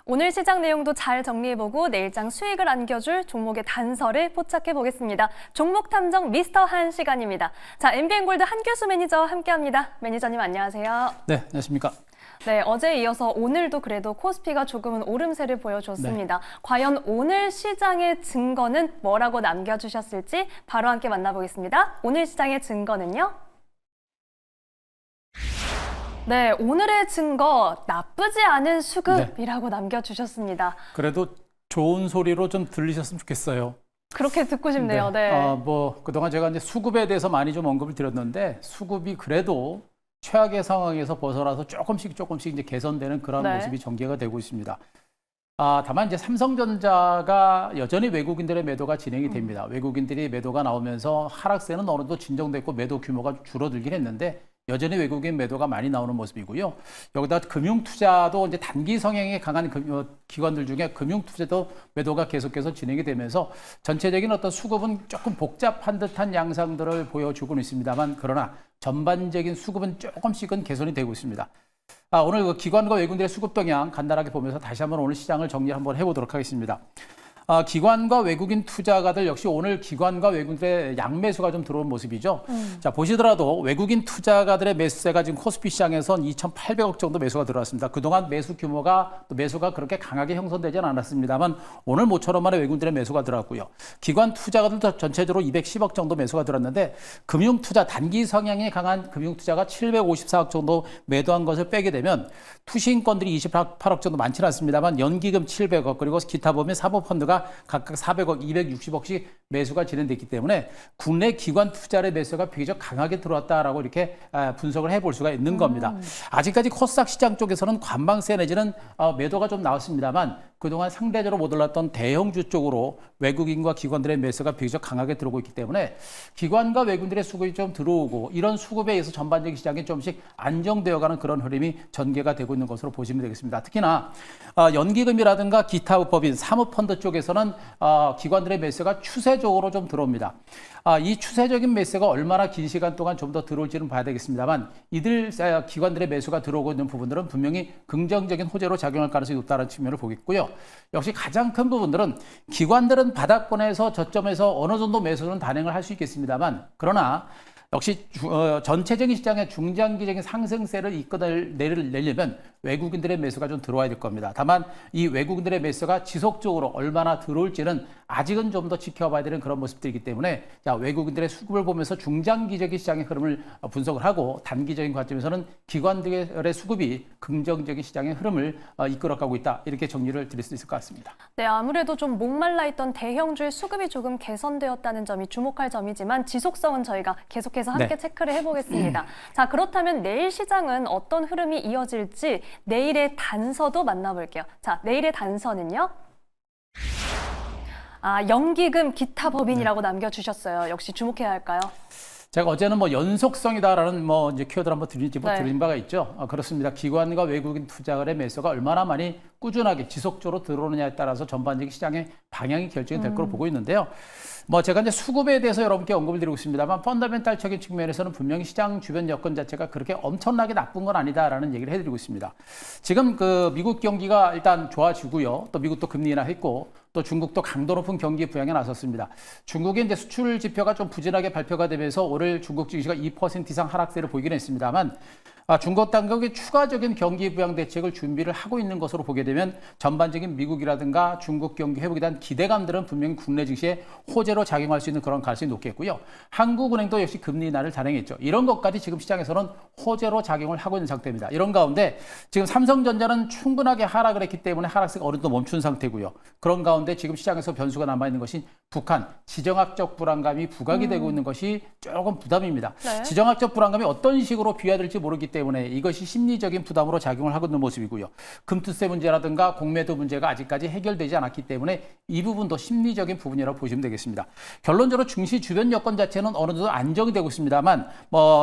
오늘 시장 내용도 잘 정리해보고 내일장 수익을 안겨줄 종목의 단서를 포착해보겠습니다. 종목 탐정 미스터 한 시간입니다. 자, MBN골드 한규수 매니저와 함께합니다. 매니저님 안녕하세요. 네, 안녕하십니까. 네, 어제에 이어서 오늘도 그래도 코스피가 조금은 오름세를 보여줬습니다. 네. 과연 오늘 시장의 증거는 뭐라고 남겨주셨을지 바로 함께 만나보겠습니다. 오늘 시장의 증거는요? 네, 오늘의 증거 나쁘지 않은 수급이라고 남겨주셨습니다. 그래도 좋은 소리로 좀 들리셨으면 좋겠어요. 그렇게 듣고 싶네요. 네. 그동안 제가 이제 수급에 대해서 많이 좀 언급을 드렸는데 수급이 그래도 최악의 상황에서 벗어나서 조금씩 이제 개선되는 그런 네. 모습이 전개가 되고 있습니다. 다만 이제 삼성전자가 여전히 외국인들의 매도가 진행이 됩니다. 외국인들이 매도가 나오면서 하락세는 어느 정도 진정됐고 매도 규모가 줄어들긴 했는데 여전히 외국인 매도가 많이 나오는 모습이고요. 여기다 금융투자도 이제 단기 성향이 강한 기관들 중에 금융투자도 매도가 계속해서 진행이 되면서 전체적인 어떤 수급은 조금 복잡한 듯한 양상들을 보여주고는 있습니다만 그러나 전반적인 수급은 조금씩은 개선이 되고 있습니다. 오늘 그 기관과 외국인들의 수급 동향 간단하게 보면서 다시 한번 오늘 시장을 정리 한번 해보도록 하겠습니다. 기관과 외국인 투자가들 역시 오늘 기관과 외국인들의 양매수가 좀 들어온 모습이죠. 자, 보시더라도 외국인 투자가들의 매수세가 지금 코스피 시장에선 2,800억 정도 매수가 들어왔습니다. 그동안 매수가 그렇게 강하게 형성되지는 않았습니다만 오늘 모처럼 만에 외국인들의 매수가 들어왔고요. 기관 투자가들도 전체적으로 210억 정도 매수가 들어왔는데 금융투자 단기 성향이 강한 금융투자가 754억 정도 매도한 것을 빼게 되면 투신권들이 28억 정도 많지는 않습니다만 연기금 700억 그리고 기타 보면 사모펀드가 각각 400억, 260억씩 매수가 진행됐기 때문에 국내 기관 투자의 매수가 비교적 강하게 들어왔다라고 이렇게 분석을 해볼 수가 있는 겁니다. 아직까지 코스닥 시장 쪽에서는 관방세 내지는 매도가 좀 나왔습니다만 그동안 상대적으로 못 올랐던 대형주 쪽으로 외국인과 기관들의 매수가 비교적 강하게 들어오고 있기 때문에 기관과 외국인들의 수급이 좀 들어오고 이런 수급에 의해서 전반적인 시장이 조금씩 안정되어가는 그런 흐름이 전개가 되고 있는 것으로 보시면 되겠습니다. 특히나 연기금이라든가 기타 법인 사모펀드 쪽에서는 기관들의 매수가 추세적으로 좀 들어옵니다. 이 추세적인 매수가 얼마나 긴 시간 동안 좀 더 들어올지는 봐야 되겠습니다만 이들 기관들의 매수가 들어오고 있는 부분들은 분명히 긍정적인 호재로 작용할 가능성이 높다는 측면을 보겠고요. 역시 가장 큰 부분들은 기관들은 바닥권에서 저점에서 어느 정도 매수는 단행을 할 수 있겠습니다만 그러나 역시 전체적인 시장의 중장기적인 상승세를 이끌어내려면 외국인들의 매수가 좀 들어와야 될 겁니다. 다만 이 외국인들의 매수가 지속적으로 얼마나 들어올지는 아직은 좀 더 지켜봐야 되는 그런 모습들이기 때문에 외국인들의 수급을 보면서 중장기적인 시장의 흐름을 분석을 하고 단기적인 관점에서는 기관들의 수급이 긍정적인 시장의 흐름을 이끌어가고 있다. 이렇게 정리를 드릴 수 있을 것 같습니다. 네, 아무래도 좀 목말라 있던 대형주의 수급이 조금 개선되었다는 점이 주목할 점이지만 지속성은 저희가 계속해서 함께 체크를 해보겠습니다. 자, 그렇다면 내일 시장은 어떤 흐름이 이어질지 내일의 단서도 만나볼게요. 자, 내일의 단서는요? 연기금 기타 법인이라고 남겨주셨어요. 역시 주목해야 할까요? 제가 어제는 연속성이다라는 이제 키워드를 한번 드린 바가 있죠. 그렇습니다. 기관과 외국인 투자가의 매수가 얼마나 많이 꾸준하게 지속적으로 들어오느냐에 따라서 전반적인 시장의 방향이 결정이 될 거로 보고 있는데요. 제가 이제 수급에 대해서 여러분께 언급을 드리고 있습니다만 펀더멘탈적인 측면에서는 분명히 시장 주변 여건 자체가 그렇게 엄청나게 나쁜 건 아니다라는 얘기를 해드리고 있습니다. 지금 미국 경기가 일단 좋아지고요. 또 미국도 금리 인하했고 또 중국도 강도 높은 경기 부양에 나섰습니다. 중국의 이제 수출 지표가 좀 부진하게 발표가 되면서 올해 중국 증시가 2% 이상 하락세를 보이긴 했습니다만 중국 당국이 추가적인 경기 부양 대책을 준비를 하고 있는 것으로 보게 되면 전반적인 미국이라든가 중국 경기 회복에 대한 기대감들은 분명히 국내 증시에 호재로 작용할 수 있는 그런 가능성이 높겠고요. 한국은행도 역시 금리 인하를 단행했죠. 이런 것까지 지금 시장에서는 호재로 작용을 하고 있는 상태입니다. 이런 가운데 지금 삼성전자는 충분하게 하락을 했기 때문에 하락세가 어느 정도 멈춘 상태고요. 그런 가운데 지금 시장에서 변수가 남아있는 것이 북한 지정학적 불안감이 부각이 되고 있는 것이 조금 부담입니다. 네. 지정학적 불안감이 어떤 식으로 비화될지 모르기 때문에 이것이 심리적인 부담으로 작용을 하고 있는 모습이고요. 금투세 문제라든가 공매도 문제가 아직까지 해결되지 않았기 때문에 이 부분도 심리적인 부분이라고 보시면 되겠습니다. 결론적으로 증시 주변 여건 자체는 어느 정도 안정이 되고 있습니다만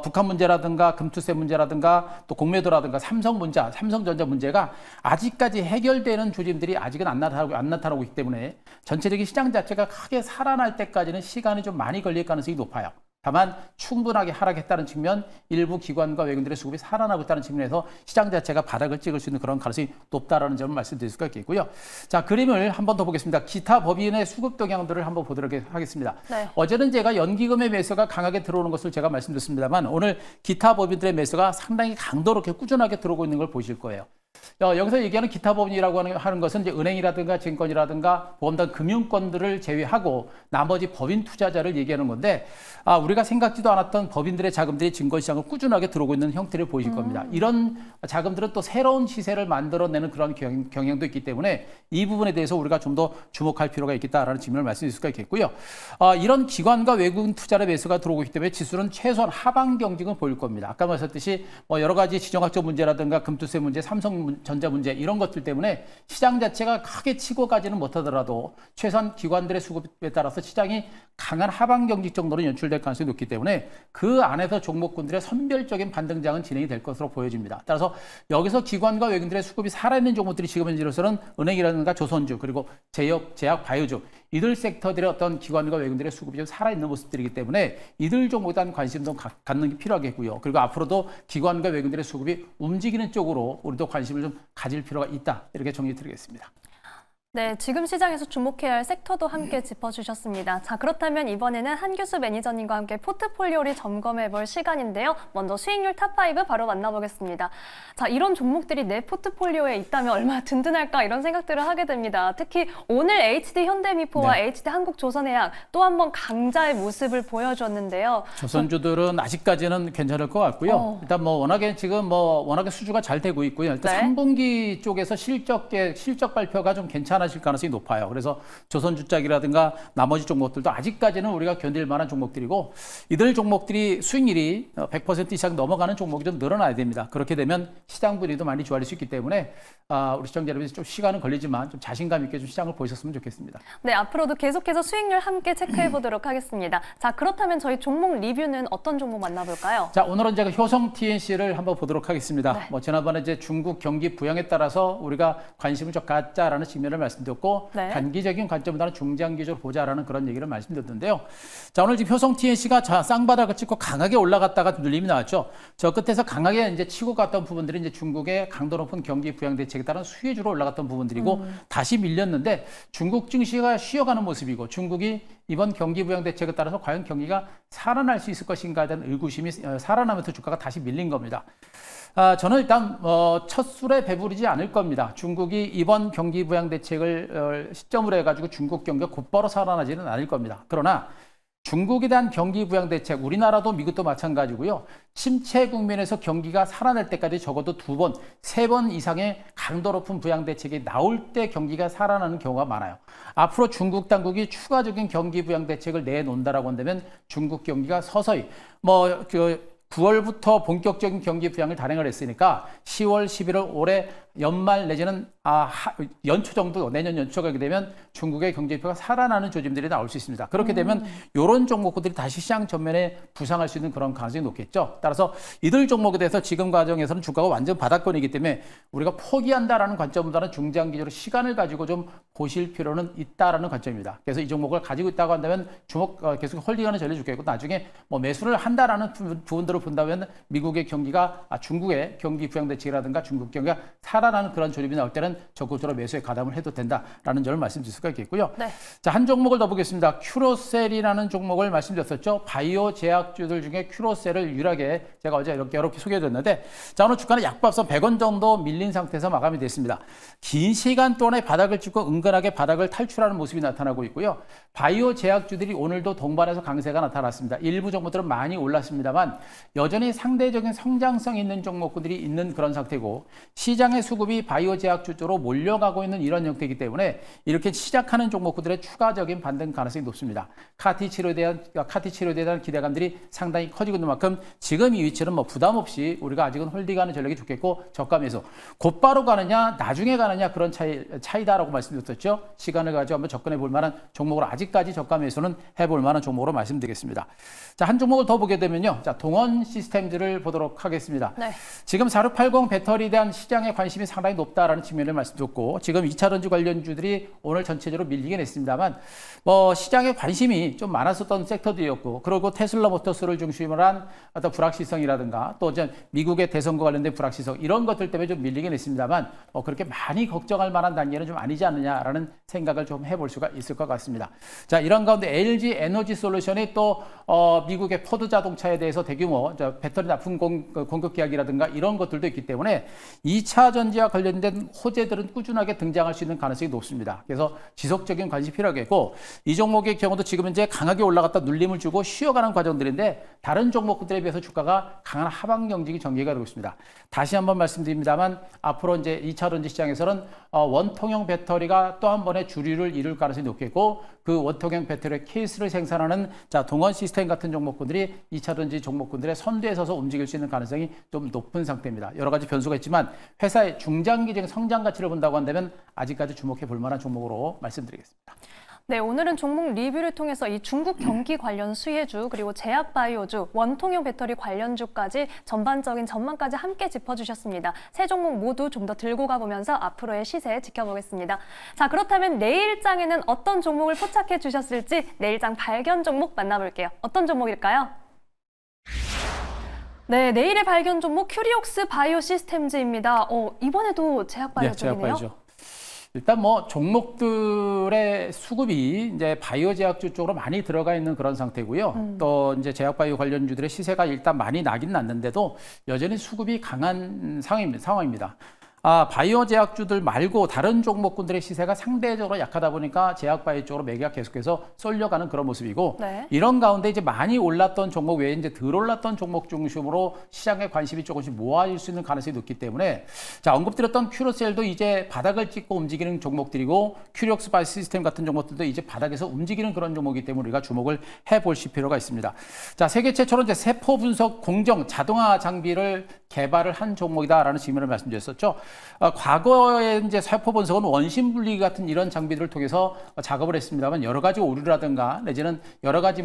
북한 문제라든가 금투세 문제라든가 또 공매도라든가 삼성전자 문제가 아직까지 해결되는 조짐들이 아직은 안 나타나고 있기 때문에 전체적인 시장 자체가 크게 살아날 때까지는 시간이 좀 많이 걸릴 가능성이 높아요. 다만 충분하게 하락했다는 측면, 일부 기관과 외국인들의 수급이 살아나고 있다는 측면에서 시장 자체가 바닥을 찍을 수 있는 그런 가능성이 높다라는 점을 말씀드릴 수가 있겠고요. 자, 그림을 한 번 더 보겠습니다. 기타 법인의 수급 동향들을 한번 보도록 하겠습니다. 네. 어제는 제가 연기금의 매수가 강하게 들어오는 것을 제가 말씀드렸습니다만 오늘 기타 법인들의 매수가 상당히 강도롭게 꾸준하게 들어오고 있는 걸 보실 거예요. 여기서 얘기하는 기타 법인이라고 하는 것은 이제 은행이라든가 증권이라든가 보험단 금융권들을 제외하고 나머지 법인 투자자를 얘기하는 건데 우리가 생각지도 않았던 법인들의 자금들이 증권시장을 꾸준하게 들어오고 있는 형태를 보이실 겁니다. 이런 자금들은 또 새로운 시세를 만들어내는 그런 경향도 있기 때문에 이 부분에 대해서 우리가 좀 더 주목할 필요가 있겠다라는 측면을 말씀드릴 수가 있겠고요. 이런 기관과 외국인 투자의 매수가 들어오고 있기 때문에 지수는 최소한 하방 경직은 보일 겁니다. 아까 말씀드렸듯이 여러 가지 지정학적 문제라든가 금투세 문제, 삼성전자 문제 이런 것들 때문에 시장 자체가 크게 치고 가지는 못하더라도 최소한 기관들의 수급에 따라서 시장이 강한 하방 경직 정도로 연출될 가능성이 높기 때문에 그 안에서 종목군들의 선별적인 반등장은 진행이 될 것으로 보여집니다. 따라서 여기서 기관과 외국인들의 수급이 살아있는 종목들이 지금 현재로서는 은행이라든가 조선주 그리고 제약, 바이오주 이들 섹터들의 어떤 기관과 외국인들의 수급이 좀 살아있는 모습들이기 때문에 이들 종목에 대한 관심도 갖는 게 필요하겠고요. 그리고 앞으로도 기관과 외국인들의 수급이 움직이는 쪽으로 우리도 관심을 좀 가질 필요가 있다. 이렇게 정리 드리겠습니다. 네, 지금 시장에서 주목해야 할 섹터도 함께 짚어주셨습니다. 자, 그렇다면 이번에는 한규수 매니저님과 함께 포트폴리오를 점검해볼 시간인데요. 먼저 수익률 탑5 바로 만나보겠습니다. 자, 이런 종목들이 내 포트폴리오에 있다면 얼마나 든든할까 이런 생각들을 하게 됩니다. 특히 오늘 HD 현대미포와 HD 한국조선해양 또 한 번 강자의 모습을 보여줬는데요. 조선주들은 아직까지는 괜찮을 것 같고요. 일단 워낙에 지금 워낙에 수주가 잘 되고 있고요. 일단 3분기 쪽에서 실적 발표가 좀 괜찮아질 가능성이 높아요. 그래서 조선주작이라든가 나머지 종목들도 아직까지는 우리가 견딜 만한 종목들이고 이들 종목들이 수익률이 100% 이상 넘어가는 종목이 좀 늘어나야 됩니다. 그렇게 되면 시장 분위기도 많이 좋아질 수 있기 때문에 우리 시청자 여러분이 좀 시간은 걸리지만 좀 자신감 있게 좀 시장을 보셨으면 좋겠습니다. 네, 앞으로도 계속해서 수익률 함께 체크해 보도록 하겠습니다. 자, 그렇다면 저희 종목 리뷰는 어떤 종목 만나볼까요? 자, 오늘은 제가 효성 TNC를 한번 보도록 하겠습니다. 네. 지난번에 이제 중국 경기 부양에 따라서 우리가 관심을 좀 갖자라는 측면을 말씀드렸고 네. 단기적인 관점보다는 중장기적으로 보자라는 그런 얘기를 말씀드렸는데요. 자, 오늘 지금 효성 TNC가 쌍바닥을 찍고 강하게 올라갔다가 눌림이 나왔죠. 저 끝에서 강하게 이제 치고 갔던 부분들이 이제 중국의 강도 높은 경기 부양 대책에 따른 수혜주로 올라갔던 부분들이고 다시 밀렸는데 중국 증시가 쉬어가는 모습이고 중국이 이번 경기 부양 대책에 따라서 과연 경기가 살아날 수 있을 것인가에 대한 의구심이 살아나면서 주가가 다시 밀린 겁니다. 저는 일단 첫 술에 배부르지 않을 겁니다. 중국이 이번 경기 부양 대책을 시점으로 해가지고 중국 경기가 곧바로 살아나지는 않을 겁니다. 그러나 중국에 대한 경기 부양 대책, 우리나라도 미국도 마찬가지고요. 침체 국면에서 경기가 살아날 때까지 적어도 2번, 3번 이상의 강도 높은 부양 대책이 나올 때 경기가 살아나는 경우가 많아요. 앞으로 중국 당국이 추가적인 경기 부양 대책을 내놓는다라고 한다면 중국 경기가 서서히 9월부터 본격적인 경기 부양을 단행을 했으니까 10월, 11월 올해 연말 내지는 연초 정도 내년 연초가 되면 중국의 경제표가 살아나는 조짐들이 나올 수 있습니다. 그렇게 되면 이런 종목들이 다시 시장 전면에 부상할 수 있는 그런 가능성이 높겠죠. 따라서 이들 종목에 대해서 지금 과정에서는 주가가 완전 바닥권이기 때문에 우리가 포기한다라는 관점보다는 중장기적으로 시간을 가지고 좀 보실 필요는 있다라는 관점입니다. 그래서 이 종목을 가지고 있다고 한다면 계속 홀딩하는 전략이 좋겠고 나중에 매수를 한다라는 부분들을 본다면 미국의 경기가 중국의 경기 부양 대책이라든가 중국 경기가 살아나는 그런 조짐이 나올 때는 적극적으로 매수에 가담을 해도 된다라는 점을 말씀드릴 수가 있겠고요. 네. 자, 한 종목을 더 보겠습니다. 큐로셀이라는 종목을 말씀드렸었죠. 바이오 제약주들 중에 큐로셀을 유일하게 제가 어제 이렇게 소개해드렸는데 자, 오늘 주가는 약밥선 100원 정도 밀린 상태에서 마감이 됐습니다. 긴 시간 동안에 바닥을 찍고 은근하게 바닥을 탈출하는 모습이 나타나고 있고요. 바이오 제약주들이 오늘도 동반해서 강세가 나타났습니다. 일부 종목들은 많이 올랐습니다만 여전히 상대적인 성장성 있는 종목들이 있는 그런 상태고 시장의 수급이 바이오 제약주 쪽으로 몰려가고 있는 이런 형태이기 때문에 이렇게 시작하는 종목들의 추가적인 반등 가능성이 높습니다. 카티 치료에 대한 기대감들이 상당히 커지고 있는 만큼 지금 이 위치는 부담 없이 우리가 아직은 홀딩하는 전략이 좋겠고 저가 매수 곧바로 가느냐 나중에 가느냐 그런 차이다라고 말씀드렸었죠. 시간을 가지고 한번 접근해 볼 만한 종목으로 아직까지 저가 매수는 해볼 만한 종목으로 말씀드리겠습니다. 자, 한 종목을 더 보게 되면요. 자, 동원 시스템즈를 보도록 하겠습니다. 네. 지금 4680 배터리에 대한 시장의 관심이 관심이 상당히 높다라는 측면을 말씀드렸고 지금 2차 전지 관련주들이 오늘 전체적으로 밀리긴 했습니다만 시장에 관심이 좀 많았었던 섹터들이었고 그리고 테슬라 모터스를 중심으로 한 어떤 불확실성이라든가 또 이제 미국의 대선과 관련된 불확실성 이런 것들 때문에 좀 밀리긴 했습니다만 그렇게 많이 걱정할 만한 단계는 좀 아니지 않느냐라는 생각을 좀 해볼 수가 있을 것 같습니다. 자, 이런 가운데 LG 에너지 솔루션이 또 미국의 포드 자동차에 대해서 대규모 배터리 납품 공급 계약이라든가 이런 것들도 있기 때문에 2차 전지와 관련된 호재들은 꾸준하게 등장할 수 있는 가능성이 높습니다. 그래서 지속적인 관심이 필요하겠고 이 종목의 경우도 지금 현재 강하게 올라갔다 눌림을 주고 쉬어가는 과정들인데 다른 종목들에 비해서 주가가 강한 하방 경직이 전개가 되고 있습니다. 다시 한번 말씀드립니다만 앞으로 이제 2차 전지 시장에서는 원통형 배터리가 또 한 번의 주류를 이룰 가능성이 높겠고 그 원통형 배터리 케이스를 생산하는 동원 시스템 같은 종목군들이 2차 전지 종목군들의 선두에 서서 움직일 수 있는 가능성이 좀 높은 상태입니다. 여러 가지 변수가 있지만 회사의 중장기적인 성장 가치를 본다고 한다면 아직까지 주목해 볼 만한 종목으로 말씀드리겠습니다. 네, 오늘은 종목 리뷰를 통해서 이 중국 경기 관련 수혜주 그리고 제약바이오주, 원통형 배터리 관련주까지 전반적인 전망까지 함께 짚어주셨습니다. 세 종목 모두 좀 더 들고 가보면서 앞으로의 시세 지켜보겠습니다. 자, 그렇다면 내일장에는 어떤 종목을 포착해 주셨을지 내일장 발견 종목 만나볼게요. 어떤 종목일까요? 네, 내일의 발견 종목 큐리옥스 바이오 시스템즈입니다. 이번에도 제약바이오 네, 쪽이네요. 제약바이오죠. 일단 종목들의 수급이 이제 바이오 제약주 쪽으로 많이 들어가 있는 그런 상태고요. 또 이제 제약바이오 관련주들의 시세가 일단 많이 나긴 났는데도 여전히 수급이 강한 상황입니다. 바이오 제약주들 말고 다른 종목군들의 시세가 상대적으로 약하다 보니까 제약바이오 쪽으로 매기가 계속해서 쏠려가는 그런 모습이고 네. 이런 가운데 이제 많이 올랐던 종목 외에 이제 덜 올랐던 종목 중심으로 시장의 관심이 조금씩 모아질 수 있는 가능성이 높기 때문에 자, 언급드렸던 큐로셀도 이제 바닥을 찍고 움직이는 종목들이고 큐리옥스 바이오 시스템 같은 종목들도 이제 바닥에서 움직이는 그런 종목이기 때문에 우리가 주목을 해볼 필요가 있습니다. 자, 세계 최초로 이제 세포 분석 공정 자동화 장비를 개발을 한 종목이다라는 측면을 말씀드렸었죠. 과거에 이제 세포 분석은 원심 분리 같은 이런 장비들을 통해서 작업을 했습니다만 여러 가지 오류라든가 내지는 여러 가지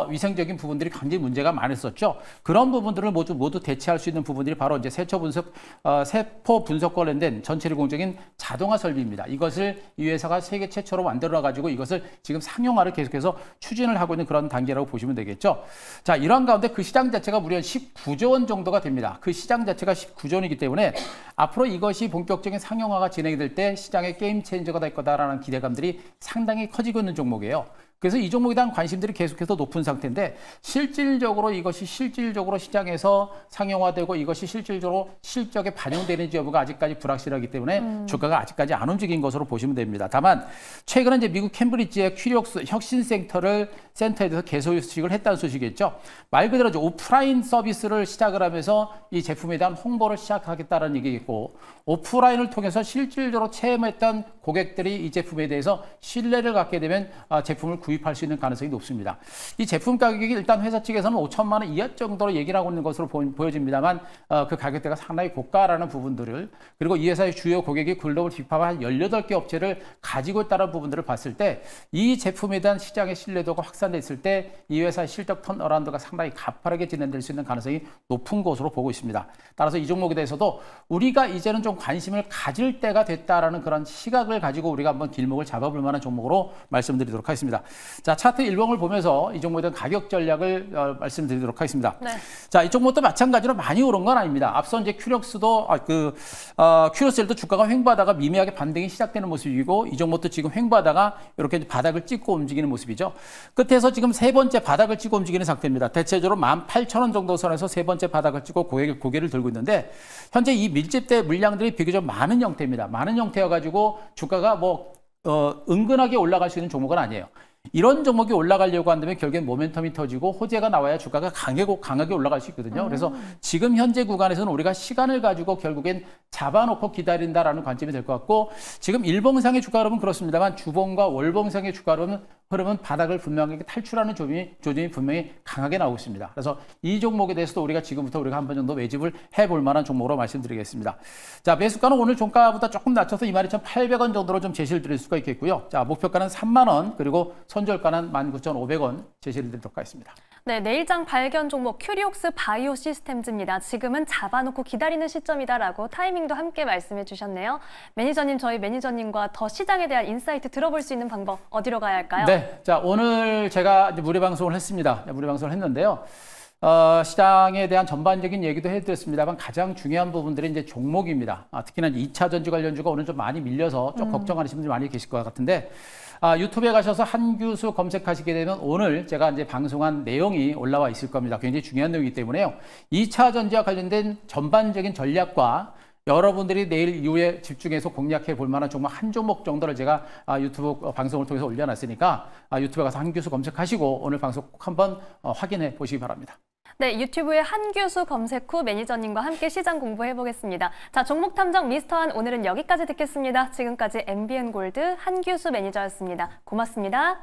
위생적인 부분들이 굉장히 문제가 많았었죠. 그런 부분들을 모두 대체할 수 있는 부분들이 바로 이제 세포 분석 관련된 전처리 공정인 자동화 설비입니다. 이것을 이 회사가 세계 최초로 만들어 가지고 이것을 지금 상용화를 계속해서 추진을 하고 있는 그런 단계라고 보시면 되겠죠. 자, 이러한 가운데 그 시장 자체가 무려 19조 원 정도가 됩니다. 그 시장 자체가 19조 원이기 때문에 앞으로 이것이 본격적인 상용화가 진행이 될 때 시장의 게임 체인저가 될 거다라는 기대감들이 상당히 커지고 있는 종목이에요. 그래서 이 종목에 대한 관심들이 계속해서 높은 상태인데 실질적으로 이것이 시장에서 상용화되고 이것이 실질적으로 실적에 반영되는지 여부가 아직까지 불확실하기 때문에 주가가 아직까지 안 움직인 것으로 보시면 됩니다. 다만 최근에 이제 미국 캠브리지의 큐리옥스 혁신센터에 대해서 개소식을 했다는 소식이겠죠. 말 그대로 오프라인 서비스를 시작을 하면서 이 제품에 대한 홍보를 시작하겠다는 얘기겠고 오프라인을 통해서 실질적으로 체험했던 고객들이 이 제품에 대해서 신뢰를 갖게 되면 제품을 구입할 수 있는 가능성이 높습니다. 이 제품 가격이 일단 회사 측에서는 5천만 원 이하 정도로 얘기를 하고 있는 것으로 보여집니다만 그 가격대가 상당히 고가라는 부분들을 그리고 이 회사의 주요 고객이 글로벌 빅파와 한 18개 업체를 가지고 있다는 부분들을 봤을 때 이 제품에 대한 시장의 신뢰도가 확산됐을 때 이 회사의 실적 턴어라운드가 상당히 가파르게 진행될 수 있는 가능성이 높은 것으로 보고 있습니다. 따라서 이 종목에 대해서도 우리가 이제는 좀 관심을 가질 때가 됐다라는 그런 시각을 가지고 우리가 한번 길목을 잡아볼 만한 종목으로 말씀드리도록 하겠습니다. 자, 차트 일봉을 보면서 이 종목에 대한 가격 전략을 말씀드리도록 하겠습니다. 네. 자, 이 종목도 마찬가지로 많이 오른 건 아닙니다. 앞서 이제 큐로셀도 주가가 횡보하다가 미미하게 반등이 시작되는 모습이고 이 종목도 지금 횡보하다가 이렇게 바닥을 찍고 움직이는 모습이죠. 끝에서 지금 세 번째 바닥을 찍고 움직이는 상태입니다. 대체적으로 18,000원 정도 선에서 세 번째 바닥을 찍고 고개를 들고 있는데 현재 이 밀집대 물량들이 비교적 많은 형태입니다. 많은 형태여가지고 주가가 은근하게 올라갈 수 있는 종목은 아니에요. 이런 종목이 올라가려고 한다면 결국엔 모멘텀이 터지고 호재가 나와야 주가가 강하게 올라갈 수 있거든요. 그래서 지금 현재 구간에서는 우리가 시간을 가지고 결국엔 잡아놓고 기다린다라는 관점이 될 것 같고 지금 일봉상의 주가 흐름은 그렇습니다만 주봉과 월봉상의 주가 흐름은 바닥을 분명하게 탈출하는 조짐이 분명히 강하게 나오고 있습니다. 그래서 이 종목에 대해서도 우리가 지금부터 우리가 한 번 정도 매집을 해볼 만한 종목으로 말씀드리겠습니다. 자, 매수가는 오늘 종가보다 조금 낮춰서 22,800원 정도로 좀 제시를 드릴 수가 있겠고요. 자, 목표가는 3만 원 그리고 선절가는 19,500원 제시를 드리도록 하겠습니다. 네, 내일장 발견 종목 큐리옥스 바이오 시스템즈입니다. 지금은 잡아놓고 기다리는 시점이다라고 타이밍도 함께 말씀해 주셨네요. 매니저님, 저희 매니저님과 더 시장에 대한 인사이트 들어볼 수 있는 방법 어디로 가야 할까요? 네, 자 오늘 제가 이제 무료 방송을 했습니다. 무료 방송을 했는데요. 시장에 대한 전반적인 얘기도 해드렸습니다만 가장 중요한 부분들이 이제 종목입니다. 특히나 2차 전지 관련주가 오늘 좀 많이 밀려서 좀 걱정하시는 분들이 많이 계실 것 같은데 유튜브에 가셔서 한규수 검색하시게 되면 오늘 제가 이제 방송한 내용이 올라와 있을 겁니다. 굉장히 중요한 내용이기 때문에요. 2차 전지와 관련된 전반적인 전략과 여러분들이 내일 이후에 집중해서 공략해 볼 만한 종목 한 종목 정도를 제가 유튜브 방송을 통해서 올려놨으니까 유튜브에 가서 한규수 검색하시고 오늘 방송 꼭 한번 확인해 보시기 바랍니다. 네, 유튜브에 한규수 검색 후 매니저님과 함께 시장 공부해 보겠습니다. 자, 종목 탐정 미스터한 오늘은 여기까지 듣겠습니다. 지금까지 MBN골드 한규수 매니저였습니다. 고맙습니다.